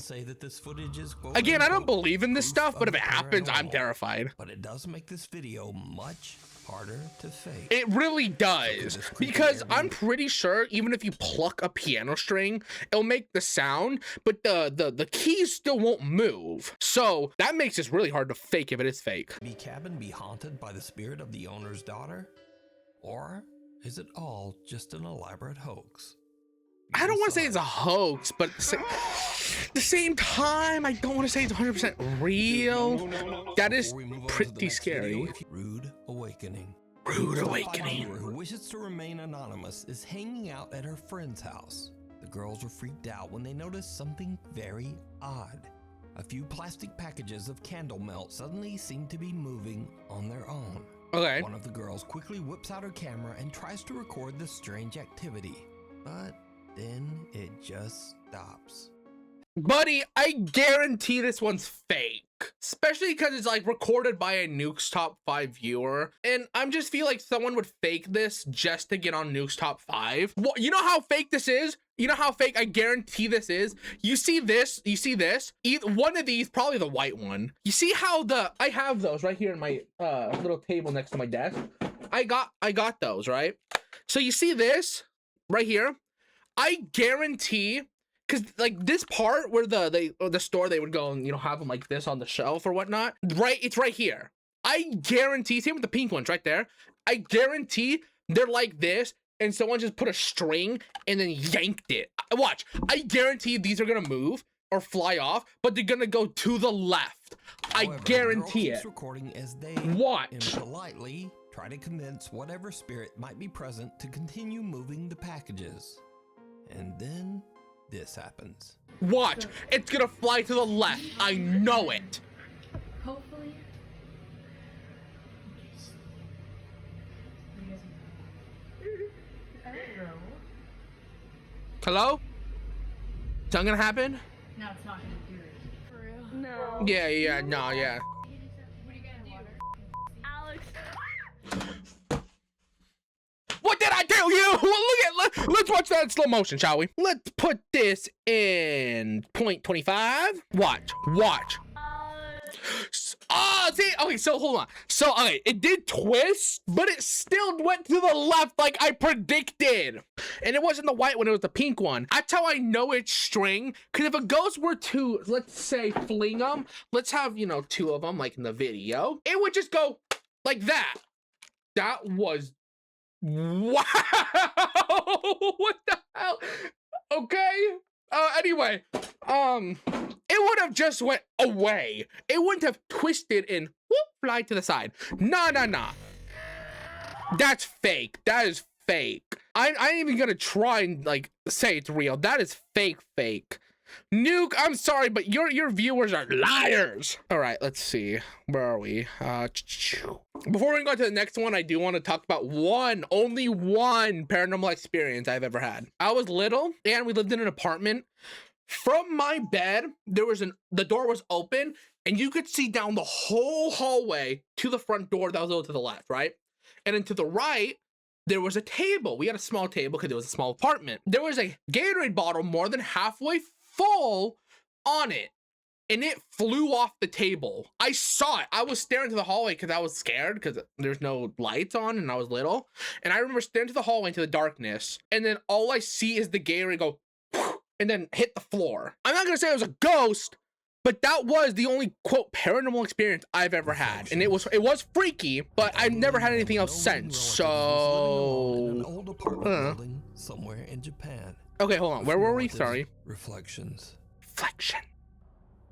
Again, I don't believe in this stuff, but if it happens, I'm terrified. But it does make this video much harder to fake. It really does, because I'm pretty sure even if you pluck a piano string, it'll make the sound, but the keys still won't move. So that makes this really hard to fake if it is fake. Be cabin be haunted by the spirit of the owner's daughter? Or is it all just an elaborate hoax? I don't want to say it's a hoax, but at the same time, I don't want to say it's 100% real. That is pretty scary. Rude awakening. Rude awakening. Who wishes to remain anonymous is hanging out at her friend's house. The girls were freaked out when they noticed something very odd. A few plastic packages of candle melt suddenly seem to be moving on their own. Okay. One of the girls quickly whips out her camera and tries to record the strange activity, but then it just stops. Buddy, I guarantee this one's fake. Especially because it's like recorded by a Nuke's Top 5 viewer. And I just feel like someone would fake this just to get on Nuke's Top 5. Well, you know how fake this is? You know how fake I guarantee this is? You see this? You see this? One of these, probably the white one. You see how I have those right here in my little table next to my desk. I got those, right? So you see this right here? I guarantee, because like this part where the store they would go and have them like this on the shelf or whatnot, right? It's right here. I guarantee, same with the pink ones right there. I guarantee they're like this, and someone just put a string and then yanked it. Watch, I guarantee these are gonna move or fly off, but they're gonna go to the left. However, I guarantee it. Recording as they Watch. Politely try to convince whatever spirit might be present to continue moving the packages. And then this happens. Watch, it's gonna fly to the left. I know it. Hopefully. Hello? Is that gonna happen? No, it's not gonna do it. For real? No. Yeah, no, yeah. What are you gonna do? Alex. What did I tell you? Well, let's watch that in slow motion, shall we? Let's put this in 0.25. Watch. Oh, see, okay, so hold on. So, okay, it did twist, but it still went to the left like I predicted. And it wasn't the white one, it was the pink one. That's how I know it's string, because if a ghost were to, let's say, fling them, let's have, two of them, like in the video, it would just go like that. That was, wow. What the hell? Okay. Anyway, it would have just went away. It wouldn't have twisted and whoop, fly to the side. Nah. That's fake. That is fake. I ain't even gonna try and like say it's real. That is fake. Nuke, I'm sorry, but your viewers are liars. All right, let's see. Where are we? Before we go to the next one, I do want to talk about only one paranormal experience I've ever had. I was little and we lived in an apartment. From my bed, the door was open and you could see down the whole hallway to the front door that was over to the left, right? And then to the right, there was a table. We had a small table because it was a small apartment. There was a Gatorade bottle more than halfway full on it, and it flew off the table. I saw it. I was staring to the hallway because I was scared because there's no lights on and I was little. And I remember staring to the hallway into the darkness, and then all I see is the Gatorade go and then hit the floor. I'm not gonna say it was a ghost, but that was the only quote paranormal experience I've ever had, and it was freaky, but I've never had anything else since. So an old apartment building somewhere in Japan. Okay, hold on. Where were we? Sorry. Reflections. Reflection.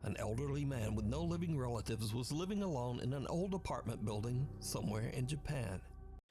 An elderly man with no living relatives was living alone in an old apartment building somewhere in Japan.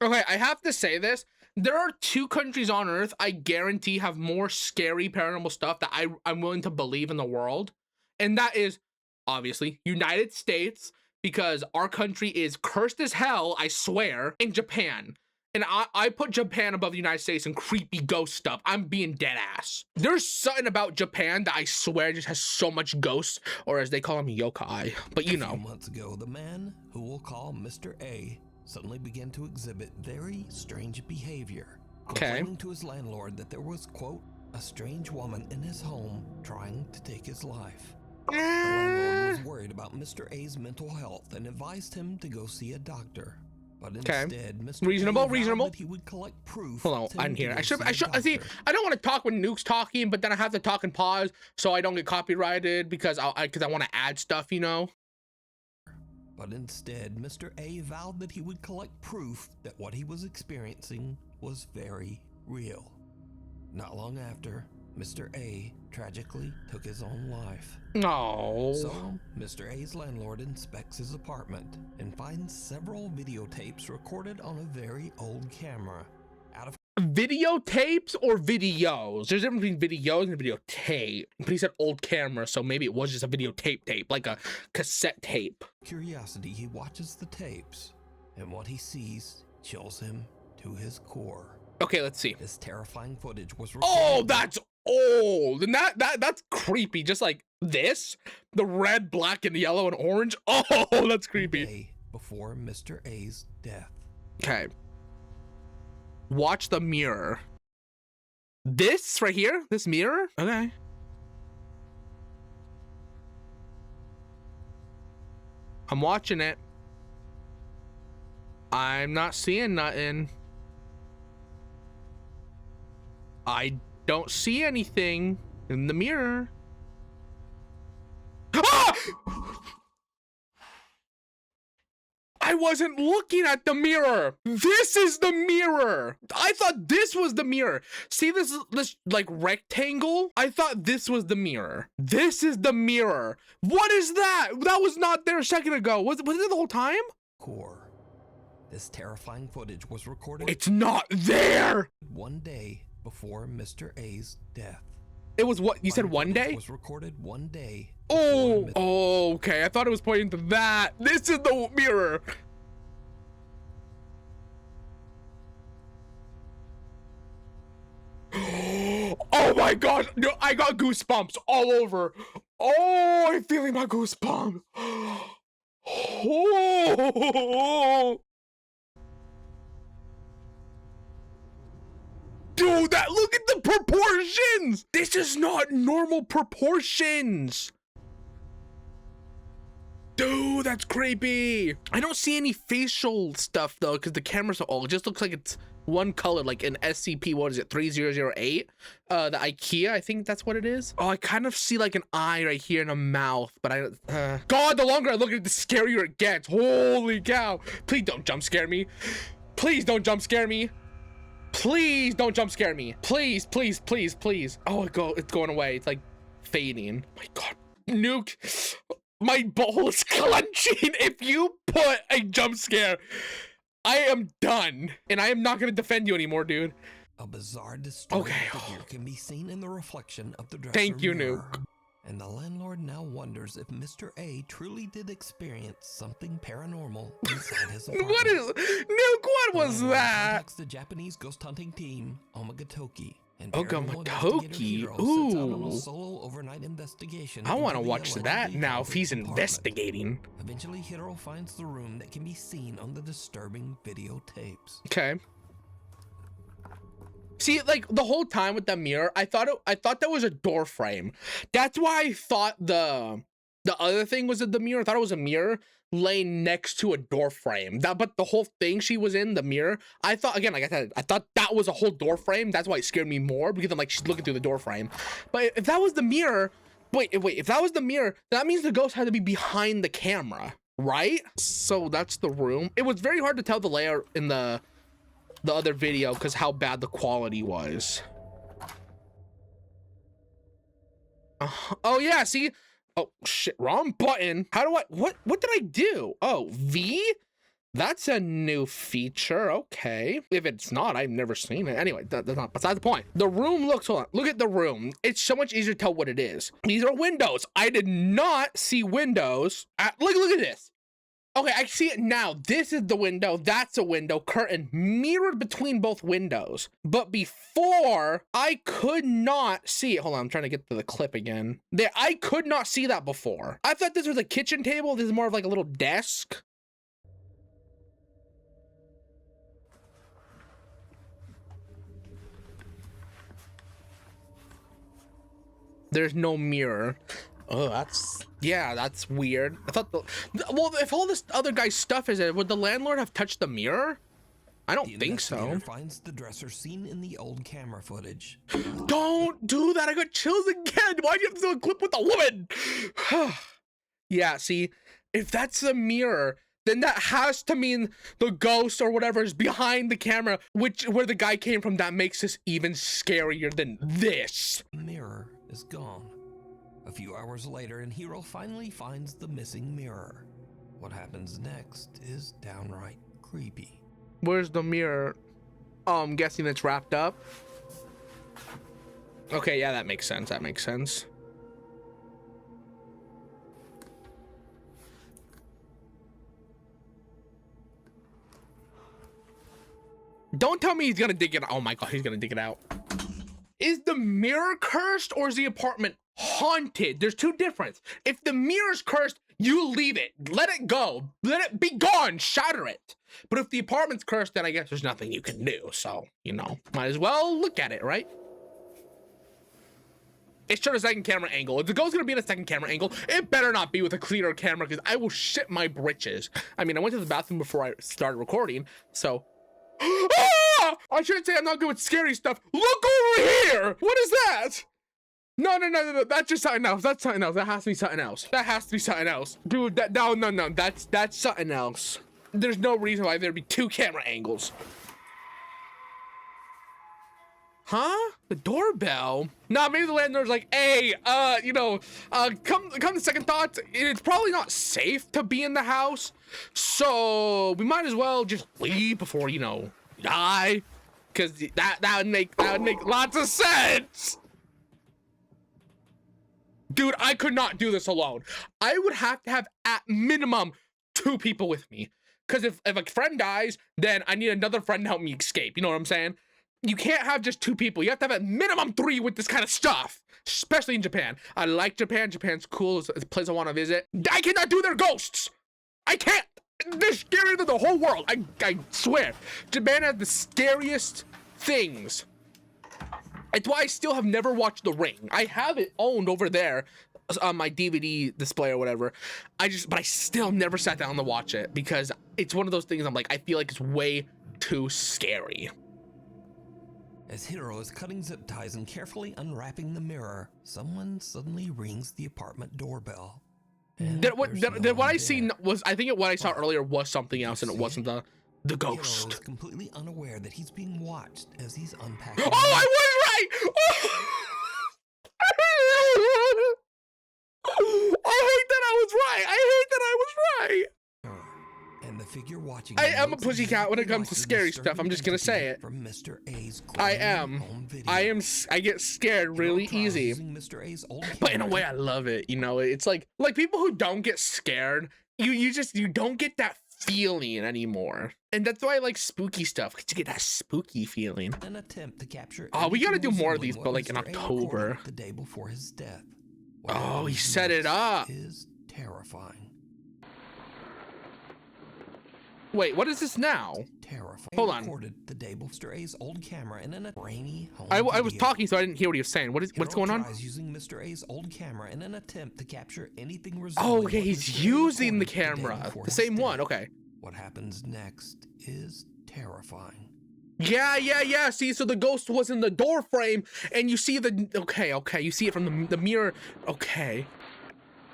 Okay, I have to say this. There are 2 countries on Earth I guarantee have more scary paranormal stuff that I'm willing to believe in the world. And that is, obviously, United States, because our country is cursed as hell, I swear, and Japan. And I put Japan above the United States in creepy ghost stuff. I'm being dead ass. There's something about Japan that I swear just has so much ghosts, or as they call them, yokai. But you A know. few months ago, the man who we'll call Mr. A suddenly began to exhibit very strange behavior, complaining to his landlord that there was, quote, a strange woman in his home trying to take his life. The landlord was worried about Mr. A's mental health and advised him to go see a doctor. But instead, Mr. Reasonable, A vowed reasonable. that he would collect proof. Hold on, to him I'm to here. go I should, see see, I don't want to talk when Nuke's talking, but then I have to talk and pause so I don't get copyrighted because I want to add stuff, you know? But instead, Mr. A vowed that he would collect proof that what he was experiencing was very real. Not long after, Mr. A tragically took his own life. No. So, Mr. A's landlord inspects his apartment and finds several videotapes recorded on a very old camera. Out of Videotapes or videos? There's a difference between videos and videotape. But he said old camera, so maybe it was just a videotape tape, like a cassette tape. curiosity, he watches the tapes, and what he sees chills him to his core. Okay, let's see. This terrifying footage was recorded. Oh, that's old. And that's creepy. Just like this, the red, black, and yellow and orange. Oh, that's creepy. Day before Mr. A's death. Okay. Watch the mirror. This right here? This mirror? Okay. I'm watching it. I'm not seeing nothing. I don't see anything in the mirror. Ah! I wasn't looking at the mirror. This is the mirror. I thought this was the mirror. See this like rectangle? I thought this was the mirror. This is the mirror. What is that? That was not there a second ago. Was it the whole time? Core. This terrifying footage was recorded. It's not there. One day before Mr. A's death. It was what you said. One day was recorded one day. Oh, okay. I thought it was pointing to that. This is the mirror. Oh my gosh. No, I got goosebumps all over. Oh, I'm feeling my goosebumps. Oh. Dude, look at the proportions. This is not normal proportions. Dude, that's creepy. I don't see any facial stuff though, because the camera's so old. It just looks like it's one color, like an SCP, what is it, 3008? The IKEA, I think that's what it is. Oh, I kind of see like an eye right here and a mouth, but God, the longer I look at it, the scarier it gets. Holy cow. Please don't jump scare me. Please don't jump scare me. Please don't jump scare me. Please, please, please, please. Oh, it's going away. It's like fading. My God, Nuke. My ball is clenching. If you put a jump scare, I am done. And I am not going to defend you anymore, dude. A bizarre disturbing figure can be seen in the reflection of the dresser Thank you, mirror. Nuke. And the landlord now wonders if Mr. A truly did experience something paranormal inside his apartment. What is Nuke? What was that? Contacts the Japanese ghost hunting team, Omagatoki. And Omagatoki. Ooh. Solo overnight investigation. I want to into the watch that allegedly now if haunted he's apartment. investigating. Eventually, Hiro finds the room that can be seen on the disturbing videotapes. Okay. See, like the whole time with the mirror, I thought that was a door frame. That's why I thought the other thing was the mirror. I thought it was a mirror laying next to a door frame. But the whole thing she was in, the mirror, I thought, again, like I said, I thought that was a whole door frame. That's why it scared me more, because I'm like, she's looking through the door frame. But if that was the mirror, wait, if that was the mirror, that means the ghost had to be behind the camera, right? So that's the room. It was very hard to tell the layout in the other video because how bad the quality was. Oh yeah, see? Oh shit, wrong button. How do I, what did I do? Oh, V? That's a new feature, okay. If it's not, I've never seen it. Anyway, that's not beside the point. The room looks, hold on, look at the room. It's so much easier to tell what it is. These are windows. I did not see windows. Look at this. Okay, I see it now. This is the window. That's a window. Curtain mirrored between both windows. But before, I could not see it. Hold on, I'm trying to get to the clip again. There, I could not see that before. I thought this was a kitchen table. This is more of like a little desk. There's no mirror. Oh, that's weird. I thought well, if all this other guy's stuff is it, would the landlord have touched the mirror? I don't think so. Finds the dresser seen in the old camera footage. Don't do that. I got chills again. Why'd you have to do a clip with a woman? Yeah, see, if that's the mirror, then that has to mean the ghost or whatever is behind the camera, where the guy came from. That makes this even scarier than this. The mirror is gone. A few hours later, and Hero finally finds the missing mirror. What happens next is downright creepy. Where's the mirror? Oh, I'm guessing it's wrapped up. Okay, yeah, that makes sense. That makes sense. Don't tell me he's gonna dig it out. Oh my god, he's gonna dig it out. Is the mirror cursed or is the apartment haunted? There's two differences. If the mirror's cursed, you leave it. Let it go. Let it be gone. Shatter it. But if the apartment's cursed, then I guess there's nothing you can do. So, you know, might as well look at it, right? It's showed a second camera angle. If the ghost's gonna be in a second camera angle, it better not be with a clearer camera because I will shit my britches. I mean, I went to the bathroom before I started recording, so... Ah! I shouldn't say I'm not good with scary stuff. Look over here! What is that? No. That's just something else. That's something else. That has to be something else. That has to be something else. Dude, no. That's something else. There's no reason why there'd be two camera angles. Huh? The doorbell? Nah, maybe the landlord's like, hey, come to second thoughts, it's probably not safe to be in the house, so we might as well just leave before, you know, die, because that would make lots of sense. Dude, I could not do this alone. I would have to have at minimum 2 people with me, because if a friend dies, then I need another friend to help me escape. You know what I'm saying? You can't have just 2 people. You have to have at minimum 3 with this kind of stuff, especially in Japan. I like Japan. Japan's cool. It's a place I want to visit. I cannot do their ghosts. I can't. They're scarier than the whole world. I swear. Japan has the scariest things. It's why I still have never watched The Ring. I have it owned over there on my DVD display or whatever. But I still never sat down to watch it because it's one of those things I'm like, I feel like it's way too scary. As Hiro is cutting zip ties and carefully unwrapping the mirror, someone suddenly rings the apartment doorbell. What I seen was, I think what I saw earlier was something else, and it wasn't the ghost. Hiro is completely unaware that he's being watched as he's unpacking. Oh, I was right! I hate that I was right. And the figure watching. I am a pussycat when it comes to scary stuff. I'm just gonna say it. From Mr. A's I am. I get scared really easy. Mr. A's old but in a way, I love it. You know, it's like people who don't get scared. You don't get that feeling anymore, and that's why I like spooky stuff. You get that spooky feeling. An attempt to capture. Oh, we gotta do more of these, but like in October. The day before his death. Oh, he set it up. Is terrifying. Wait, what is this now? Terrifying. Hold on. Recorded the day before A's old camera and in a rainy home I was talking, so I didn't hear what he was saying. What's going on? Using Mr. A's old camera in an attempt to capture anything. Oh, okay, he's using the camera, the same one. Okay. What happens next is terrifying. Yeah. See, so the ghost was in the door frame, and you see the okay. You see it from the mirror. Okay,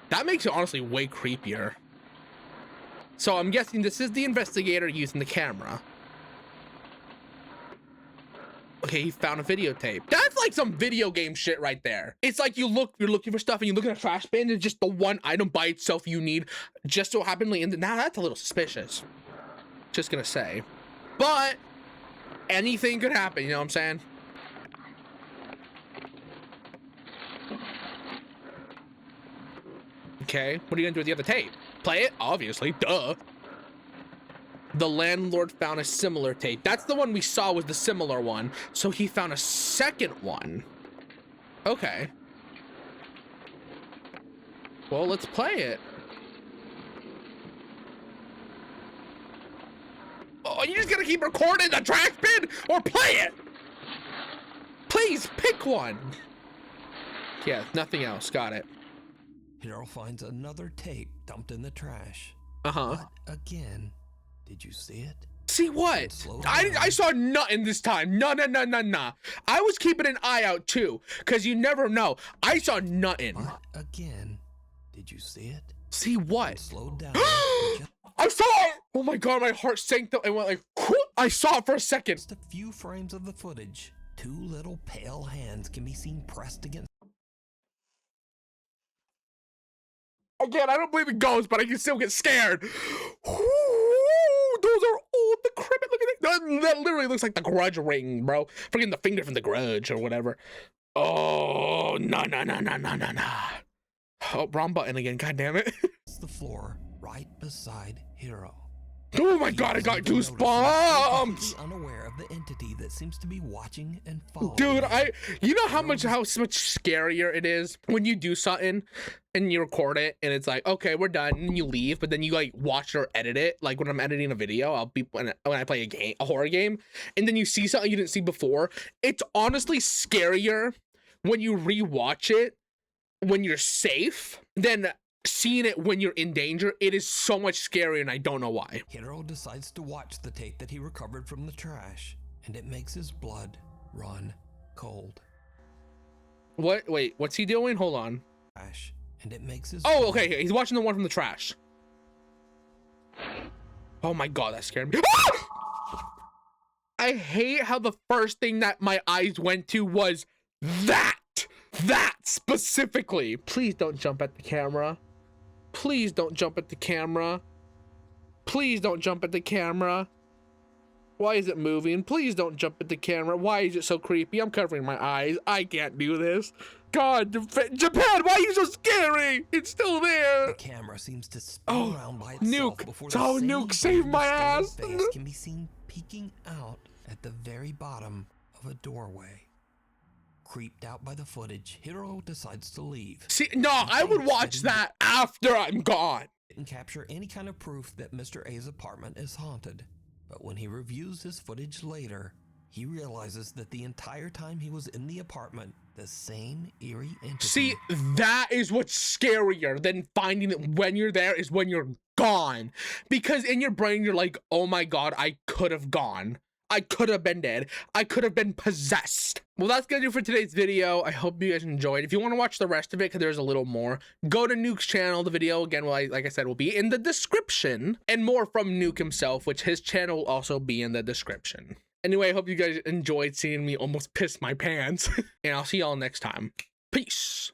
that makes it honestly way creepier. So I'm guessing this is the investigator using the camera. Okay, he found a videotape. That's like some video game shit right there. It's like you're looking for stuff and you look in a trash bin and just the one item by itself you need just so happenly. And now that's a little suspicious. Just gonna say. But anything could happen, you know what I'm saying? Okay, what are you gonna do with the other tape? Play it? Obviously, duh. The landlord found a similar tape. That's the one we saw was the similar one. So he found a second one. Okay. Well, let's play it. Oh, you just gotta keep recording the trash bin or play it. Please pick one. Yeah, nothing else. Got it. Hiro finds another tape dumped in the trash. Uh-huh. But again, did you see it? See what? I saw nothing this time. No. I was keeping an eye out too, because you never know. I saw nothing. But again, did you see it? See what? Slowed down. I saw it! Oh my god, my heart sank and went like, whoop. I saw it for a second. Just a few frames of the footage. Two little pale hands can be seen pressed against. Again, I don't believe in ghosts, but I can still get scared. Ooh, those are old decrepit looking things. That literally looks like the Grudge ring, bro. Freaking the finger from the Grudge or whatever. Oh, no. Oh, wrong button again, god damn it. It's the floor right beside Hiro. Oh my god, I got goosebumps! Unaware of the entity that seems to be watching and following. Dude, you know how much scarier it is when you do something and you record it and it's like, okay, we're done, and you leave, but then you like watch it or edit it. Like when I'm editing a video, I'll be when I play a horror game, and then you see something you didn't see before. It's honestly scarier when you rewatch it when you're safe than seeing it when you're in danger. It is so much scarier, and I don't know why. Hiro decides to watch the tape that he recovered from the trash, and it makes his blood run cold. What? Wait, what's he doing? Hold on. Trash, and it makes his Oh, okay, he's watching the one from the trash. Oh my god, that scared me. I hate how the first thing that my eyes went to was that specifically. Please don't jump at the camera. Please don't jump at the camera. Please don't jump at the camera. Why is it moving? Please don't jump at the camera. Why is it so creepy? I'm covering my eyes. I can't do this. God, Japan, why are you so scary? It's still there. The camera seems to spin around by itself. Nuke. Before Oh, Nuke, save my ass. Face can be seen peeking out at the very bottom of a doorway. Creeped out by the footage, Hiro decides to leave. See, no, I would watch that after I'm gone. Didn't capture any kind of proof that Mr. A's apartment is haunted. But when he reviews his footage later, he realizes that the entire time he was in the apartment, the same eerie entity. See, that is what's scarier than finding it when you're there is when you're gone. Because in your brain, you're like, oh my god, I could have gone. I could have been dead. I could have been possessed. Well, that's gonna do for today's video. I hope you guys enjoyed. If you want to watch the rest of it, because there's a little more, go to Nuke's channel. The video, again, like I said, will be in the description. And more from Nuke himself, which his channel will also be in the description. Anyway, I hope you guys enjoyed seeing me almost piss my pants. And I'll see y'all next time. Peace.